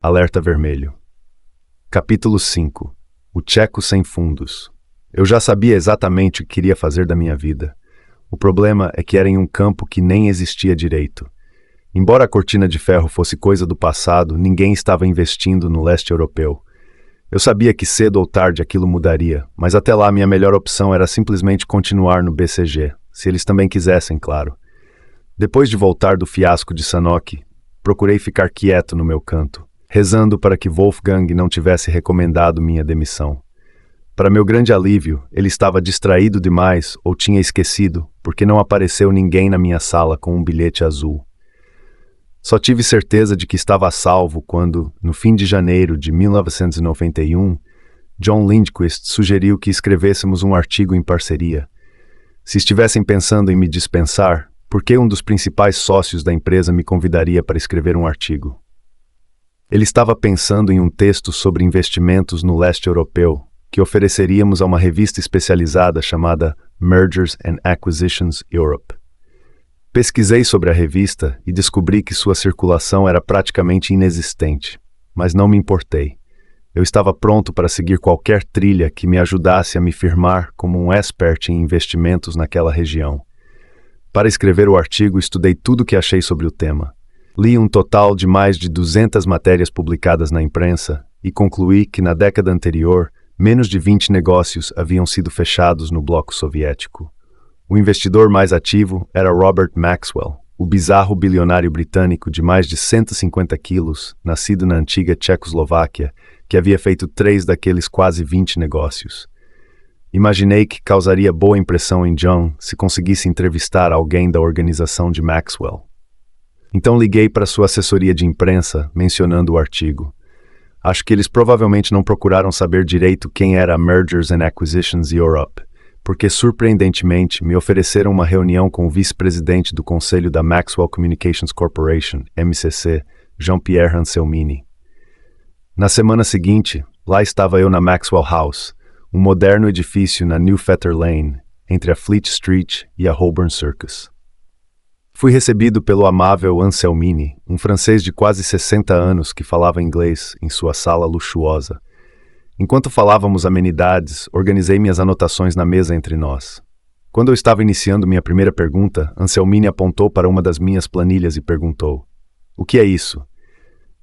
Alerta vermelho. Capítulo 5. O Tcheco sem fundos. Eu já sabia exatamente o que queria fazer da minha vida. O problema é que era em um campo que nem existia direito. Embora a cortina de ferro fosse coisa do passado, ninguém estava investindo no leste europeu. Eu sabia que cedo ou tarde aquilo mudaria, mas até lá minha melhor opção era simplesmente continuar no BCG, se eles também quisessem, claro. Depois de voltar do fiasco de Sanok, procurei ficar quieto no meu canto, rezando para que Wolfgang não tivesse recomendado minha demissão. Para meu grande alívio, ele estava distraído demais ou tinha esquecido, porque não apareceu ninguém na minha sala com um bilhete azul. Só tive certeza de que estava a salvo quando, no fim de janeiro de 1991, John Lindquist sugeriu que escrevêssemos um artigo em parceria. Se estivessem pensando em me dispensar, por que um dos principais sócios da empresa me convidaria para escrever um artigo? Ele estava pensando em um texto sobre investimentos no leste europeu, que ofereceríamos a uma revista especializada chamada Mergers and Acquisitions Europe. Pesquisei sobre a revista e descobri que sua circulação era praticamente inexistente, mas não me importei. Eu estava pronto para seguir qualquer trilha que me ajudasse a me firmar como um expert em investimentos naquela região. Para escrever o artigo, estudei tudo o que achei sobre o tema. Li um total de mais de 200 matérias publicadas na imprensa e concluí que na década anterior, menos de 20 negócios haviam sido fechados no bloco soviético. O investidor mais ativo era Robert Maxwell, o bizarro bilionário britânico de mais de 150 quilos, nascido na antiga Tchecoslováquia, que havia feito 3 daqueles quase 20 negócios. Imaginei que causaria boa impressão em John se conseguisse entrevistar alguém da organização de Maxwell. Então liguei para sua assessoria de imprensa, mencionando o artigo. Acho que eles provavelmente não procuraram saber direito quem era a Mergers and Acquisitions Europe, porque surpreendentemente me ofereceram uma reunião com o vice-presidente do conselho da Maxwell Communications Corporation, MCC, Jean-Pierre Anselmini. Na semana seguinte, lá estava eu na Maxwell House, um moderno edifício na New Fetter Lane, entre a Fleet Street e a Holborn Circus. Fui recebido pelo amável Anselmini, um francês de quase 60 anos que falava inglês em sua sala luxuosa. Enquanto falávamos amenidades, organizei minhas anotações na mesa entre nós. Quando eu estava iniciando minha primeira pergunta, Anselmini apontou para uma das minhas planilhas e perguntou: "O que é isso?"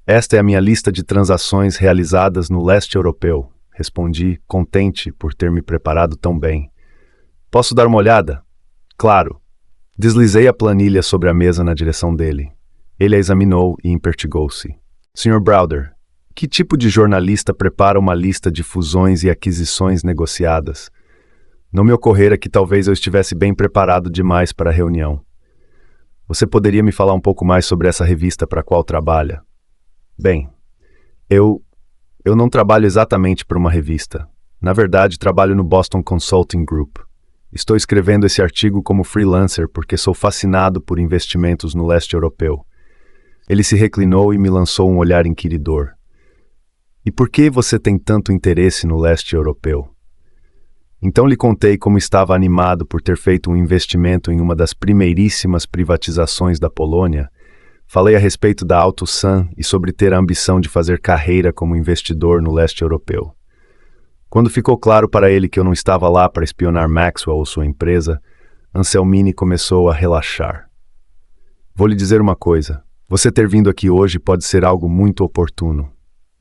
"Esta é a minha lista de transações realizadas no leste europeu", respondi, contente por ter me preparado tão bem. "Posso dar uma olhada?" "Claro." Deslizei a planilha sobre a mesa na direção dele. Ele a examinou e impertigou-se. "Sr. Browder, que tipo de jornalista prepara uma lista de fusões e aquisições negociadas?" Não me ocorrera que talvez eu estivesse bem preparado demais para a reunião. "Você poderia me falar um pouco mais sobre essa revista para a qual trabalha?" "Bem, eu não trabalho exatamente para uma revista. Na verdade, trabalho no Boston Consulting Group. Estou escrevendo esse artigo como freelancer porque sou fascinado por investimentos no leste europeu." Ele se reclinou e me lançou um olhar inquiridor. "E por que você tem tanto interesse no leste europeu?" Então lhe contei como estava animado por ter feito um investimento em uma das primeiríssimas privatizações da Polônia. Falei a respeito da Auto Sun e sobre ter a ambição de fazer carreira como investidor no leste europeu. Quando ficou claro para ele que eu não estava lá para espionar Maxwell ou sua empresa, Anselmini começou a relaxar. "Vou lhe dizer uma coisa. Você ter vindo aqui hoje pode ser algo muito oportuno."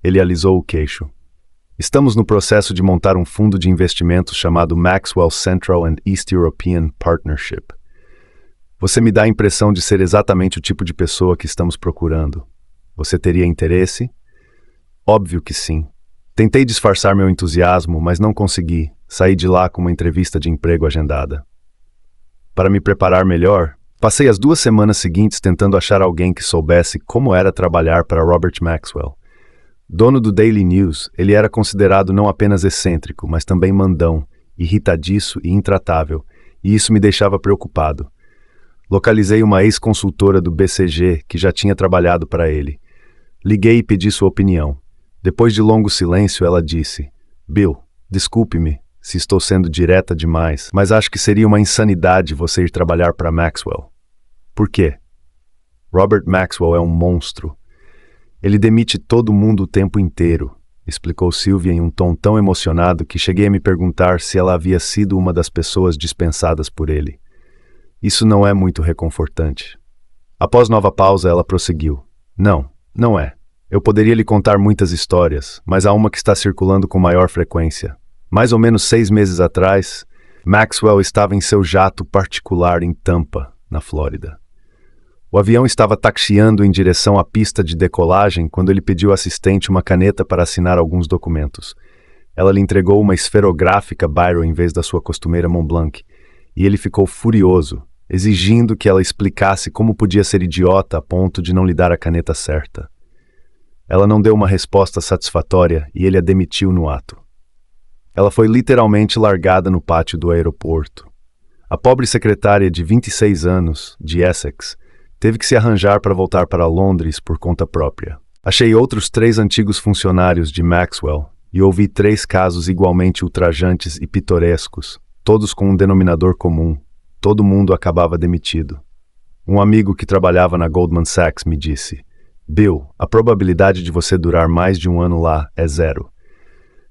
Ele alisou o queixo. "Estamos no processo de montar um fundo de investimentos chamado Maxwell Central and East European Partnership. Você me dá a impressão de ser exatamente o tipo de pessoa que estamos procurando. Você teria interesse?" "Óbvio que sim." Tentei disfarçar meu entusiasmo, mas não consegui. Saí de lá com uma entrevista de emprego agendada. Para me preparar melhor, passei as 2 semanas seguintes tentando achar alguém que soubesse como era trabalhar para Robert Maxwell. Dono do Daily News, ele era considerado não apenas excêntrico, mas também mandão, irritadiço e intratável, e isso me deixava preocupado. Localizei uma ex-consultora do BCG que já tinha trabalhado para ele. Liguei e pedi sua opinião. Depois de longo silêncio, ela disse: "Bill, desculpe-me se estou sendo direta demais, mas acho que seria uma insanidade você ir trabalhar para Maxwell." "Por quê?" "Robert Maxwell é um monstro. Ele demite todo mundo o tempo inteiro, explicou Sylvia em um tom tão emocionado que cheguei a me perguntar se ela havia sido uma das pessoas dispensadas por ele. Isso não é muito reconfortante. Após nova pausa, ela prosseguiu. Não, não é. Eu poderia lhe contar muitas histórias, mas há uma que está circulando com maior frequência. Mais ou menos 6 meses atrás, Maxwell estava em seu jato particular em Tampa, na Flórida. O avião estava taxiando em direção à pista de decolagem quando ele pediu à assistente uma caneta para assinar alguns documentos. Ela lhe entregou uma esferográfica Biro em vez da sua costumeira Montblanc, e ele ficou furioso, exigindo que ela explicasse como podia ser idiota a ponto de não lhe dar a caneta certa. Ela não deu uma resposta satisfatória e ele a demitiu no ato. Ela foi literalmente largada no pátio do aeroporto. A pobre secretária de 26 anos, de Essex, teve que se arranjar para voltar para Londres por conta própria. Achei outros 3 antigos funcionários de Maxwell e ouvi 3 casos igualmente ultrajantes e pitorescos, todos com um denominador comum. Todo mundo acabava demitido. Um amigo que trabalhava na Goldman Sachs me disse: Bill, a probabilidade de você durar mais de 1 ano lá é 0.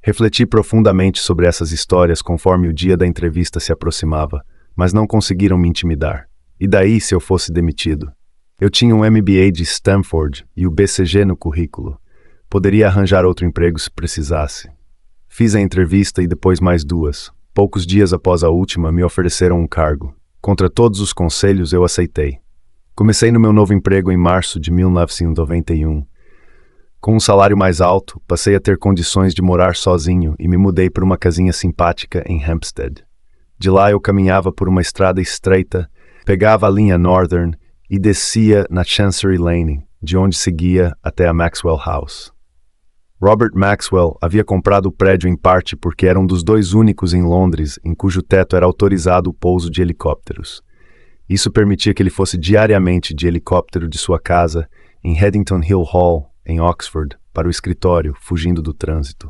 Refleti profundamente sobre essas histórias conforme o dia da entrevista se aproximava, mas não conseguiram me intimidar. E daí se eu fosse demitido? Eu tinha um MBA de Stanford e o BCG no currículo. Poderia arranjar outro emprego se precisasse. Fiz a entrevista e depois mais 2. Poucos dias após a última, me ofereceram um cargo. Contra todos os conselhos, eu aceitei. Comecei no meu novo emprego em março de 1991. Com um salário mais alto, passei a ter condições de morar sozinho e me mudei para uma casinha simpática em Hampstead. De lá eu caminhava por uma estrada estreita, pegava a linha Northern e descia na Chancery Lane, de onde seguia até a Maxwell House. Robert Maxwell havia comprado o prédio em parte porque era um dos 2 únicos em Londres em cujo teto era autorizado o pouso de helicópteros. Isso permitia que ele fosse diariamente de helicóptero de sua casa em Headington Hill Hall, em Oxford, para o escritório, fugindo do trânsito.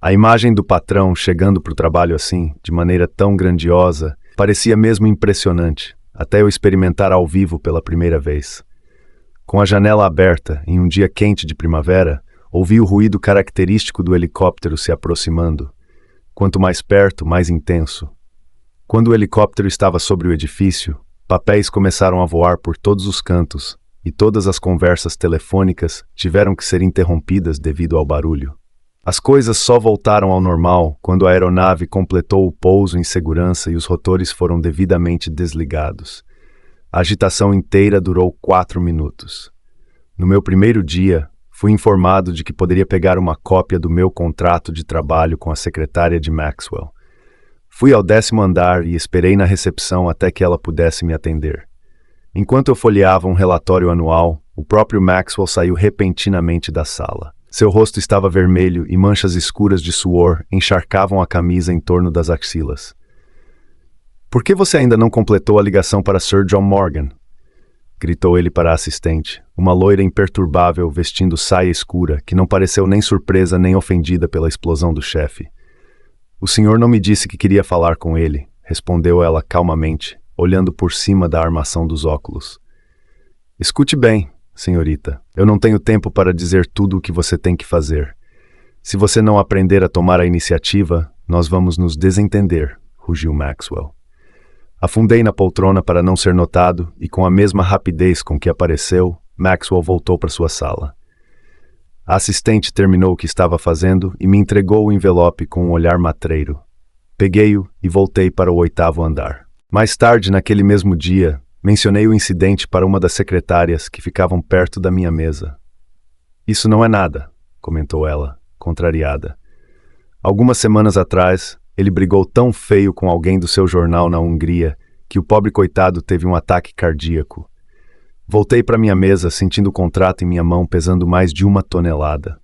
A imagem do patrão chegando para o trabalho assim, de maneira tão grandiosa, parecia mesmo impressionante, até eu experimentar ao vivo pela primeira vez. Com a janela aberta, em um dia quente de primavera, ouvi o ruído característico do helicóptero se aproximando. Quanto mais perto, mais intenso. Quando o helicóptero estava sobre o edifício, papéis começaram a voar por todos os cantos, e todas as conversas telefônicas tiveram que ser interrompidas devido ao barulho. As coisas só voltaram ao normal quando a aeronave completou o pouso em segurança e os rotores foram devidamente desligados. A agitação inteira durou 4 minutos. No meu primeiro dia, fui informado de que poderia pegar uma cópia do meu contrato de trabalho com a secretária de Maxwell. Fui ao 10º andar e esperei na recepção até que ela pudesse me atender. Enquanto eu folheava um relatório anual, o próprio Maxwell saiu repentinamente da sala. Seu rosto estava vermelho e manchas escuras de suor encharcavam a camisa em torno das axilas. Por que você ainda não completou a ligação para Sir John Morgan? Gritou ele para a assistente, uma loira imperturbável vestindo saia escura que não pareceu nem surpresa nem ofendida pela explosão do chefe. O senhor não me disse que queria falar com ele, respondeu ela calmamente, olhando por cima da armação dos óculos. Escute bem, senhorita, eu não tenho tempo para dizer tudo o que você tem que fazer. Se você não aprender a tomar a iniciativa, nós vamos nos desentender, rugiu Maxwell. Afundei na poltrona para não ser notado e com a mesma rapidez com que apareceu, Maxwell voltou para sua sala. A assistente terminou o que estava fazendo e me entregou o envelope com um olhar matreiro. Peguei-o e voltei para o 8º andar. Mais tarde, naquele mesmo dia, mencionei o incidente para uma das secretárias que ficavam perto da minha mesa. Isso não é nada, comentou ela, contrariada. Algumas semanas atrás, ele brigou tão feio com alguém do seu jornal na Hungria que o pobre coitado teve um ataque cardíaco. Voltei para minha mesa sentindo o contrato em minha mão pesando mais de 1 tonelada.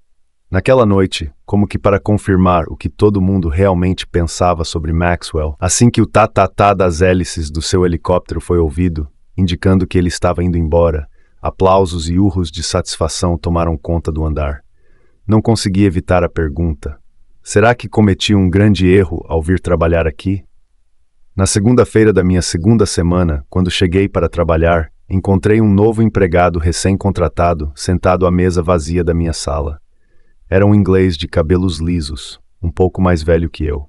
Naquela noite, como que para confirmar o que todo mundo realmente pensava sobre Maxwell, assim que o tá-tá-tá das hélices do seu helicóptero foi ouvido, indicando que ele estava indo embora, aplausos e urros de satisfação tomaram conta do andar. Não consegui evitar a pergunta: será que cometi um grande erro ao vir trabalhar aqui? Na segunda-feira da minha segunda semana, quando cheguei para trabalhar, encontrei um novo empregado recém-contratado sentado à mesa vazia da minha sala. Era um inglês de cabelos lisos, um pouco mais velho que eu.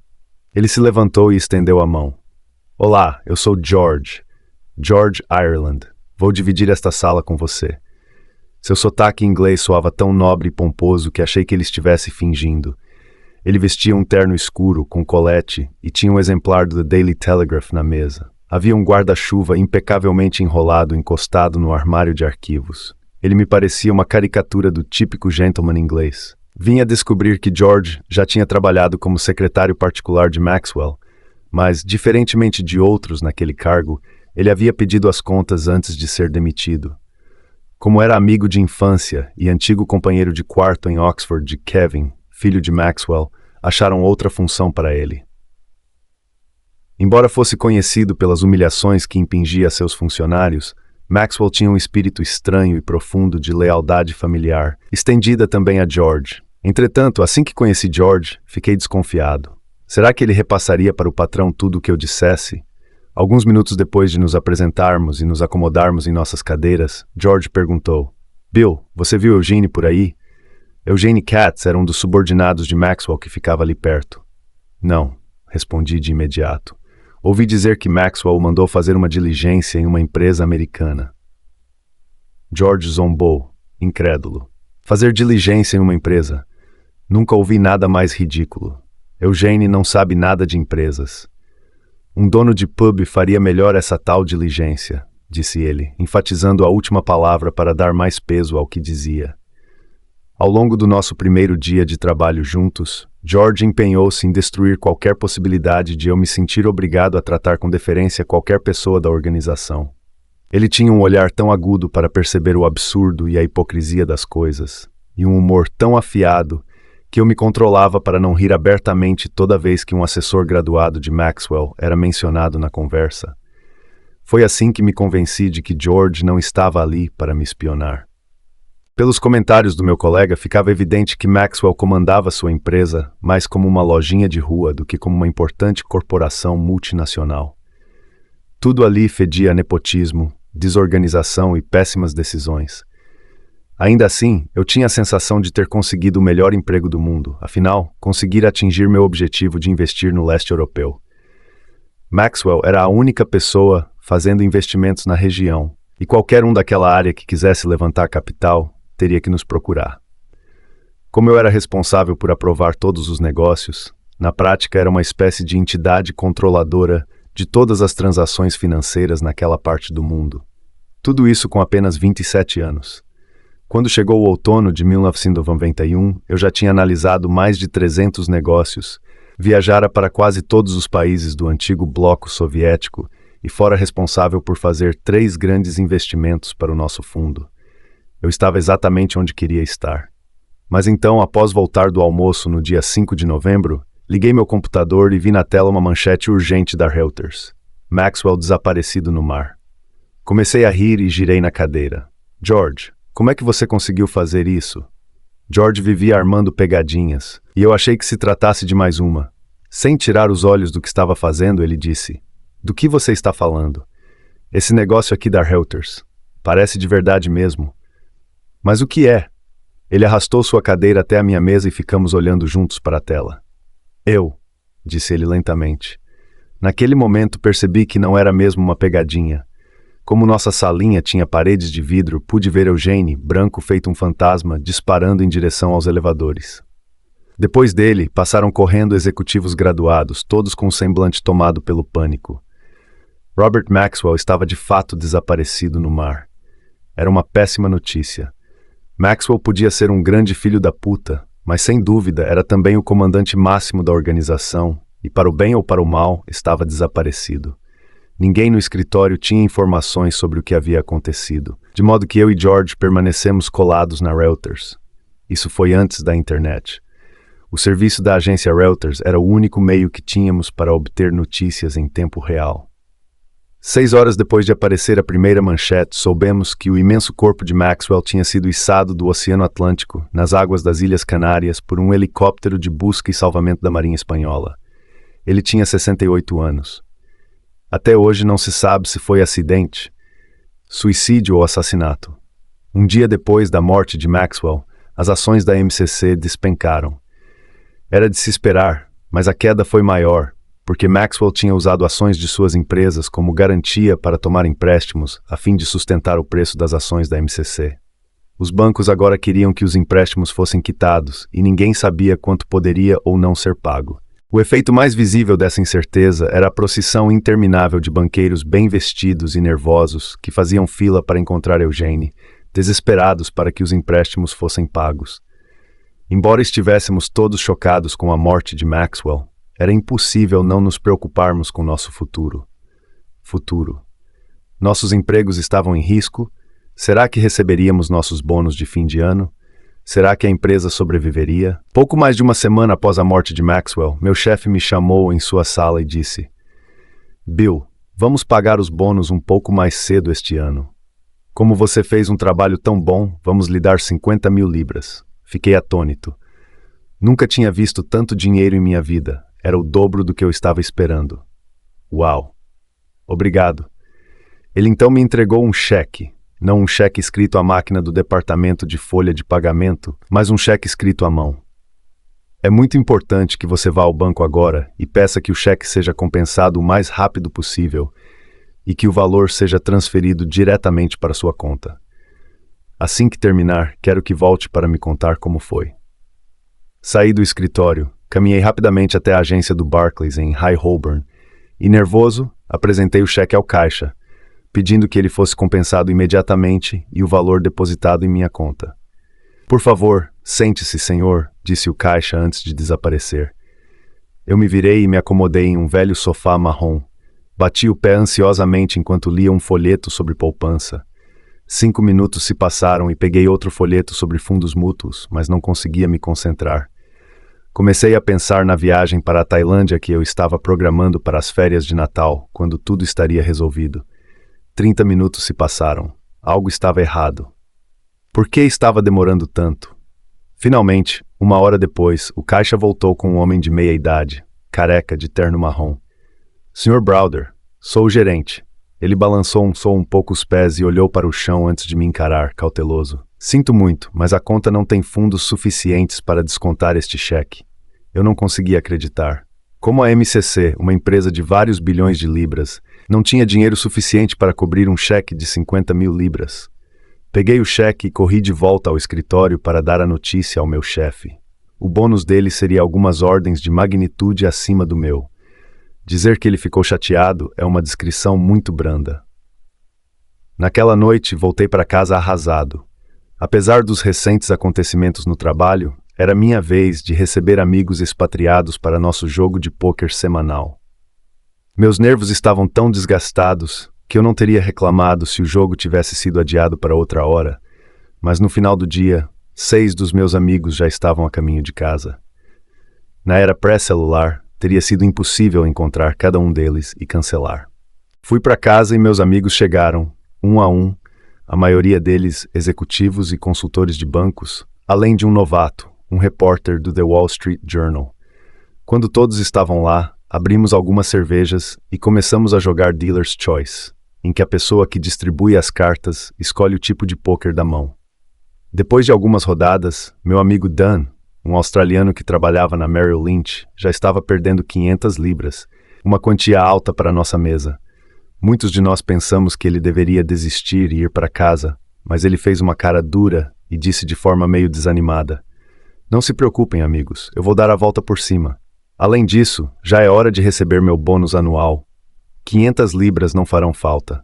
Ele se levantou e estendeu a mão. Olá, eu sou George Ireland. Vou dividir esta sala com você. Seu sotaque inglês soava tão nobre e pomposo que achei que ele estivesse fingindo. Ele vestia um terno escuro, com colete, e tinha um exemplar do The Daily Telegraph na mesa. Havia um guarda-chuva impecavelmente enrolado encostado no armário de arquivos. Ele me parecia uma caricatura do típico gentleman inglês. Vim a descobrir que George já tinha trabalhado como secretário particular de Maxwell, mas, diferentemente de outros naquele cargo, ele havia pedido as contas antes de ser demitido. Como era amigo de infância e antigo companheiro de quarto em Oxford de Kevin, filho de Maxwell, acharam outra função para ele. Embora fosse conhecido pelas humilhações que impingia a seus funcionários, Maxwell tinha um espírito estranho e profundo de lealdade familiar, estendida também a George. Entretanto, assim que conheci George, fiquei desconfiado. Será que ele repassaria para o patrão tudo o que eu dissesse? Alguns minutos depois de nos apresentarmos e nos acomodarmos em nossas cadeiras, George perguntou: Bill, você viu Eugene por aí? Eugene Katz era um dos subordinados de Maxwell que ficava ali perto. Não, respondi de imediato. Ouvi dizer que Maxwell o mandou fazer uma diligência em uma empresa americana. George zombou, incrédulo. Fazer diligência em uma empresa? Nunca ouvi nada mais ridículo. Eugene não sabe nada de empresas. Um dono de pub faria melhor essa tal diligência, disse ele, enfatizando a última palavra para dar mais peso ao que dizia. Ao longo do nosso primeiro dia de trabalho juntos, George empenhou-se em destruir qualquer possibilidade de eu me sentir obrigado a tratar com deferência qualquer pessoa da organização. Ele tinha um olhar tão agudo para perceber o absurdo e a hipocrisia das coisas, e um humor tão afiado, que eu me controlava para não rir abertamente toda vez que um assessor graduado de Maxwell era mencionado na conversa. Foi assim que me convenci de que George não estava ali para me espionar. Pelos comentários do meu colega, ficava evidente que Maxwell comandava sua empresa mais como uma lojinha de rua do que como uma importante corporação multinacional. Tudo ali fedia a nepotismo, desorganização e péssimas decisões. Ainda assim, eu tinha a sensação de ter conseguido o melhor emprego do mundo, afinal, conseguira atingir meu objetivo de investir no leste europeu. Maxwell era a única pessoa fazendo investimentos na região, e qualquer um daquela área que quisesse levantar capital teria que nos procurar. Como eu era responsável por aprovar todos os negócios, na prática era uma espécie de entidade controladora de todas as transações financeiras naquela parte do mundo. Tudo isso com apenas 27 anos. Quando chegou o outono de 1991, eu já tinha analisado mais de 300 negócios, viajara para quase todos os países do antigo bloco soviético e fora responsável por fazer 3 grandes investimentos para o nosso fundo. Eu estava exatamente onde queria estar. Mas então, após voltar do almoço no dia 5 de novembro, liguei meu computador e vi na tela uma manchete urgente da Reuters. Maxwell desaparecido no mar. Comecei a rir e girei na cadeira. George, como é que você conseguiu fazer isso? George vivia armando pegadinhas, e eu achei que se tratasse de mais uma. Sem tirar os olhos do que estava fazendo, ele disse: Do que você está falando? Esse negócio aqui da Reuters. Parece de verdade mesmo. Mas o que é? Ele arrastou sua cadeira até a minha mesa e ficamos olhando juntos para a tela. Disse ele lentamente. Naquele momento percebi que não era mesmo uma pegadinha. Como nossa salinha tinha paredes de vidro, pude ver Eugene, branco feito um fantasma, disparando em direção aos elevadores. Depois dele, passaram correndo executivos graduados, todos com o semblante tomado pelo pânico. Robert Maxwell estava de fato desaparecido no mar. Era uma péssima notícia. Maxwell podia ser um grande filho da puta, mas sem dúvida era também o comandante máximo da organização, e para o bem ou para o mal, estava desaparecido. Ninguém no escritório tinha informações sobre o que havia acontecido, de modo que eu e George permanecemos colados na Reuters. Isso foi antes da internet. O serviço da agência Reuters era o único meio que tínhamos para obter notícias em tempo real. 6 horas depois de aparecer a primeira manchete, soubemos que o imenso corpo de Maxwell tinha sido içado do Oceano Atlântico, nas águas das Ilhas Canárias, por um helicóptero de busca e salvamento da Marinha Espanhola. Ele tinha 68 anos. Até hoje não se sabe se foi acidente, Suicídio ou assassinato. Um dia depois da morte de Maxwell, as ações da MCC despencaram. Era de se esperar, mas a queda foi maior, porque Maxwell tinha usado ações de suas empresas como garantia para tomar empréstimos a fim de sustentar o preço das ações da MCC. Os bancos agora queriam que os empréstimos fossem quitados e ninguém sabia quanto poderia ou não ser pago. O efeito mais visível dessa incerteza era a procissão interminável de banqueiros bem vestidos e nervosos que faziam fila para encontrar Eugene, desesperados para que os empréstimos fossem pagos. Embora estivéssemos todos chocados com a morte de Maxwell, era impossível não nos preocuparmos com nosso futuro. Nossos empregos estavam em risco? Será que receberíamos nossos bônus de fim de ano? Será que a empresa sobreviveria? Pouco mais de uma semana após a morte de Maxwell, meu chefe me chamou em sua sala e disse: Bill, vamos pagar os bônus um pouco mais cedo este ano. Como você fez um trabalho tão bom, vamos lhe dar 50 mil libras. Fiquei atônito. Nunca tinha visto tanto dinheiro em minha vida. Era o dobro do que eu estava esperando. Uau! Obrigado. Ele então me entregou um cheque. Não um cheque escrito à máquina do departamento de folha de pagamento, mas um cheque escrito à mão. É muito importante que você vá ao banco agora e peça que o cheque seja compensado o mais rápido possível e que o valor seja transferido diretamente para sua conta. Assim que terminar, quero que volte para me contar como foi. Saí do escritório, caminhei rapidamente até a agência do Barclays em High Holborn e, nervoso, apresentei o cheque ao caixa, pedindo que ele fosse compensado imediatamente e o valor depositado em minha conta. Por favor, sente-se, senhor, disse o caixa antes de desaparecer. Eu me virei e me acomodei em um velho sofá marrom. Bati o pé ansiosamente enquanto lia um folheto sobre poupança. 5 minutos se passaram e peguei outro folheto sobre fundos mútuos, mas não conseguia me concentrar. Comecei a pensar na viagem para a Tailândia que eu estava programando para as férias de Natal, quando tudo estaria resolvido. 30 minutos se passaram. Algo estava errado. Por que estava demorando tanto? Finalmente, 1 hora depois, o caixa voltou com um homem de meia idade, careca, de terno marrom. Sr. Browder, sou o gerente. Ele balançou um pouco os pés e olhou para o chão antes de me encarar, cauteloso. Sinto muito, mas a conta não tem fundos suficientes para descontar este cheque. Eu não conseguia acreditar. Como a MCC, uma empresa de vários bilhões de libras, não tinha dinheiro suficiente para cobrir um cheque de 50 mil libras. Peguei o cheque e corri de volta ao escritório para dar a notícia ao meu chefe. O bônus dele seria algumas ordens de magnitude acima do meu. Dizer que ele ficou chateado é uma descrição muito branda. Naquela noite, voltei para casa arrasado. Apesar dos recentes acontecimentos no trabalho, era minha vez de receber amigos expatriados para nosso jogo de pôquer semanal. Meus nervos estavam tão desgastados que eu não teria reclamado se o jogo tivesse sido adiado para outra hora, mas no final do dia, 6 dos meus amigos já estavam a caminho de casa. Na era pré-celular, teria sido impossível encontrar cada um deles e cancelar. Fui para casa e meus amigos chegaram, um a um, a maioria deles executivos e consultores de bancos, além de um novato, um repórter do The Wall Street Journal. Quando todos estavam lá, abrimos algumas cervejas e começamos a jogar Dealer's Choice, em que a pessoa que distribui as cartas escolhe o tipo de pôquer da mão. Depois de algumas rodadas, meu amigo Dan, um australiano que trabalhava na Merrill Lynch, já estava perdendo 500 libras, uma quantia alta para nossa mesa. Muitos de nós pensamos que ele deveria desistir e ir para casa, mas ele fez uma cara dura e disse de forma meio desanimada: Não se preocupem, amigos, eu vou dar a volta por cima. Além disso, já é hora de receber meu bônus anual. 500 libras não farão falta.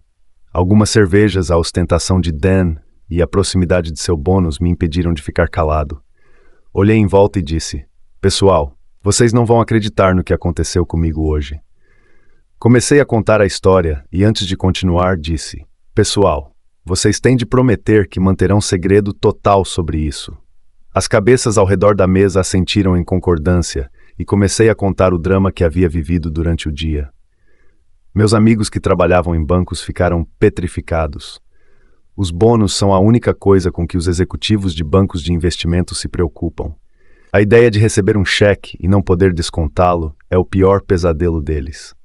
Algumas cervejas, a ostentação de Dan e a proximidade de seu bônus me impediram de ficar calado. Olhei em volta e disse: Pessoal, vocês não vão acreditar no que aconteceu comigo hoje. Comecei a contar a história e antes de continuar disse: Pessoal, vocês têm de prometer que manterão segredo total sobre isso. As cabeças ao redor da mesa assentiram em concordância e comecei a contar o drama que havia vivido durante o dia. Meus amigos que trabalhavam em bancos ficaram petrificados. Os bônus são a única coisa com que os executivos de bancos de investimento se preocupam. A ideia de receber um cheque e não poder descontá-lo é o pior pesadelo deles.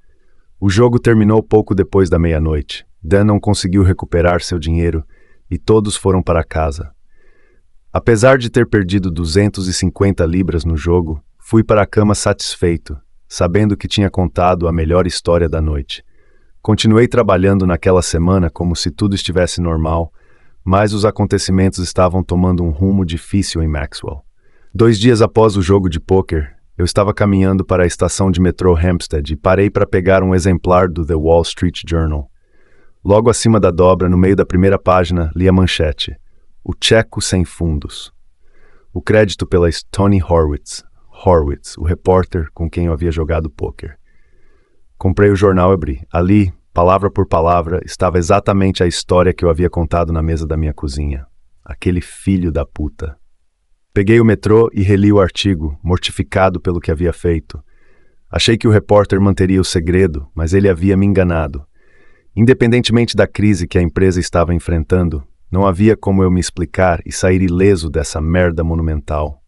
O jogo terminou pouco depois da meia-noite. Dan não conseguiu recuperar seu dinheiro e todos foram para casa. Apesar de ter perdido 250 libras no jogo, fui para a cama satisfeito, sabendo que tinha contado a melhor história da noite. Continuei trabalhando naquela semana como se tudo estivesse normal, mas os acontecimentos estavam tomando um rumo difícil em Maxwell. 2 dias após o jogo de pôquer, eu estava caminhando para a estação de metrô Hampstead e parei para pegar um exemplar do The Wall Street Journal. Logo acima da dobra, no meio da primeira página, li a manchete: O Tcheco Sem Fundos. O crédito pela Tony Horwitz, o repórter com quem eu havia jogado pôquer. Comprei o jornal e abri. Ali, palavra por palavra, estava exatamente a história que eu havia contado na mesa da minha cozinha. Aquele filho da puta. Peguei o metrô e reli o artigo, mortificado pelo que havia feito. Achei que o repórter manteria o segredo, mas ele havia me enganado. Independentemente da crise que a empresa estava enfrentando, não havia como eu me explicar e sair ileso dessa merda monumental.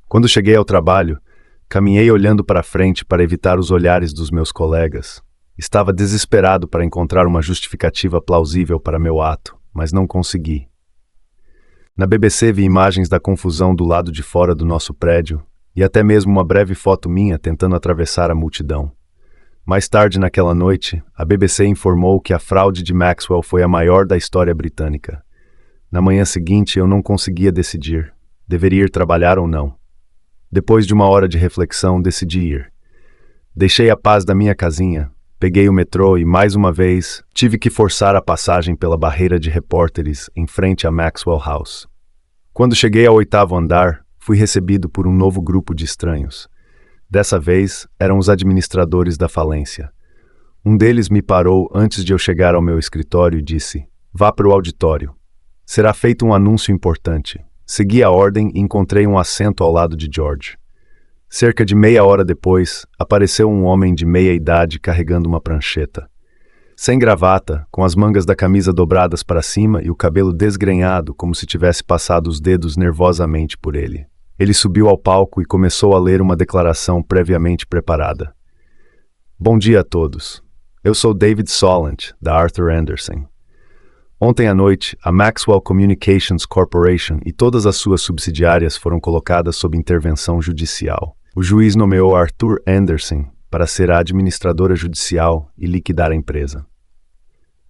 Quando cheguei ao trabalho, caminhei olhando para frente para evitar os olhares dos meus colegas. Estava desesperado para encontrar uma justificativa plausível para meu ato, mas não consegui. Na BBC vi imagens da confusão do lado de fora do nosso prédio e até mesmo uma breve foto minha tentando atravessar a multidão. Mais tarde naquela noite, a BBC informou que a fraude de Maxwell foi a maior da história britânica. Na manhã seguinte eu não conseguia decidir. Deveria ir trabalhar ou não. Depois de uma hora de reflexão, decidi ir. Deixei a paz da minha casinha, peguei o metrô e, mais uma vez, tive que forçar a passagem pela barreira de repórteres em frente a Maxwell House. Quando cheguei ao 8º andar, fui recebido por um novo grupo de estranhos. Dessa vez, eram os administradores da falência. Um deles me parou antes de eu chegar ao meu escritório e disse: "Vá para o auditório. Será feito um anúncio importante." Segui a ordem e encontrei um assento ao lado de George. Cerca de meia hora depois, apareceu um homem de meia idade carregando uma prancheta. Sem gravata, com as mangas da camisa dobradas para cima e o cabelo desgrenhado como se tivesse passado os dedos nervosamente por ele. Ele subiu ao palco e começou a ler uma declaração previamente preparada. "Bom dia a todos. Eu sou David Solent, da Arthur Andersen. Ontem à noite, a Maxwell Communications Corporation e todas as suas subsidiárias foram colocadas sob intervenção judicial. O juiz nomeou Arthur Andersen para ser a administradora judicial e liquidar a empresa.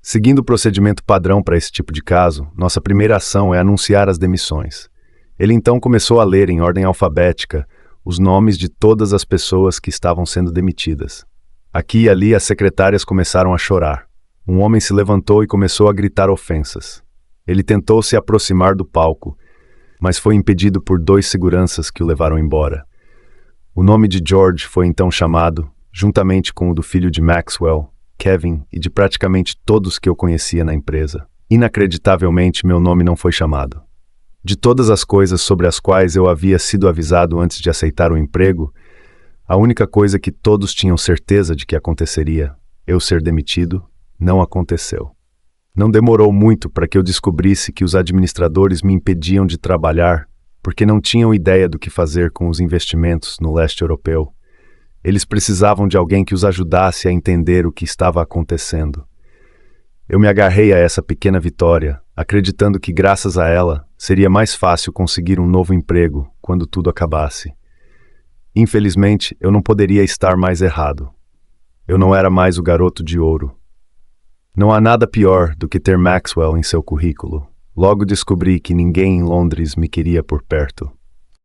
Seguindo o procedimento padrão para esse tipo de caso, nossa primeira ação é anunciar as demissões." Ele então começou a ler em ordem alfabética os nomes de todas as pessoas que estavam sendo demitidas. Aqui e ali as secretárias começaram a chorar. Um homem se levantou e começou a gritar ofensas. Ele tentou se aproximar do palco, mas foi impedido por 2 seguranças que o levaram embora. O nome de George foi então chamado, juntamente com o do filho de Maxwell, Kevin, e de praticamente todos que eu conhecia na empresa. Inacreditavelmente, meu nome não foi chamado. De todas as coisas sobre as quais eu havia sido avisado antes de aceitar o emprego, a única coisa que todos tinham certeza de que aconteceria, eu ser demitido, não aconteceu. Não demorou muito para que eu descobrisse que os administradores me impediam de trabalhar porque não tinham ideia do que fazer com os investimentos no leste europeu. Eles precisavam de alguém que os ajudasse a entender o que estava acontecendo. Eu me agarrei a essa pequena vitória, acreditando que, graças a ela, seria mais fácil conseguir um novo emprego quando tudo acabasse. Infelizmente, eu não poderia estar mais errado. Eu não era mais o garoto de ouro. Não há nada pior do que ter Maxwell em seu currículo. Logo descobri que ninguém em Londres me queria por perto.